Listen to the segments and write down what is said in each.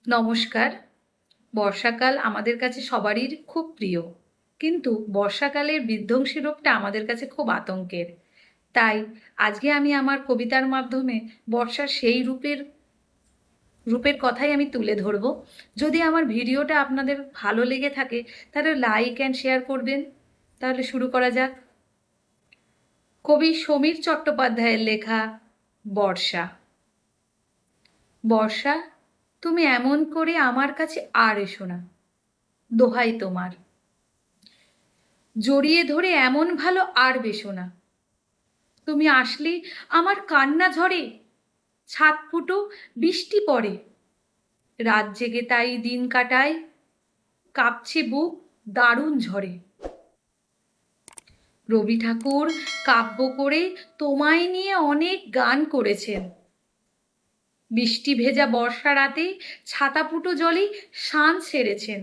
নমস্কার। বর্ষাকাল আমাদের কাছে সবারই খুব প্রিয়, কিন্তু বর্ষাকালের বিধ্বংসী রূপটা আমাদের কাছে খুব আতঙ্কের। তাই আজকে আমি আমার কবিতার মাধ্যমে বর্ষার সেই রূপের কথাই আমি তুলে ধরব। যদি আমার ভিডিওটা আপনাদের ভালো লেগে থাকে তাহলে লাইক অ্যান্ড শেয়ার করবেন। তাহলে শুরু করা যাক। কবি সমীর চট্টোপাধ্যায়ের লেখা বর্ষা। বর্ষা, তুমি এমন করে আমার কাছে আর এসো না, দোহাই তোমার। জড়িয়ে ধরে এমন ভালো আর বেসো না। তুমি আসলে আমার কান্না ঝরে, ছাদ ফুটো, বৃষ্টি পড়ে। রাত জেগে তাই দিন কাটায়, কাঁপছে বুক দারুণ ঝড়ে। রবি ঠাকুর কাব্য করে তোমায় নিয়ে অনেক গান করেছেন। বৃষ্টি ভেজা বর্ষা রাতে ছাতা ফুটো জলে শান সেরেছেন।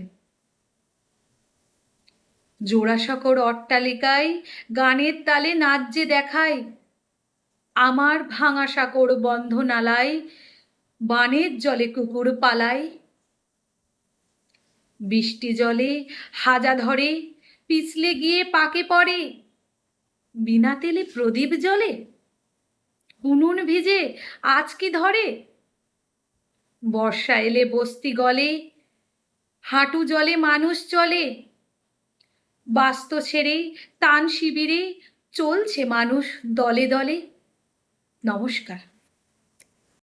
জোড়াসাঁকোর অট্টালিকায় গানের তালে নাচ যে দেখায়, আমার ভাঙা সাঁকোর বন্ধ নালায় বানের জলে কুকুর পালায়। বৃষ্টি জলে হাজা ধরে পিছলে গিয়ে পাকে পড়ে, বিনা তেলে প্রদীপ জ্বলে, উনুন ভিজে আজ কি ধরে। বর্ষা এলে বস্তি গলে, হাঁটু জলে মানুষ চলে। বাস্ত ছেড়ে তান শিবিরে চলছে মানুষ দলে দলে। নমস্কার।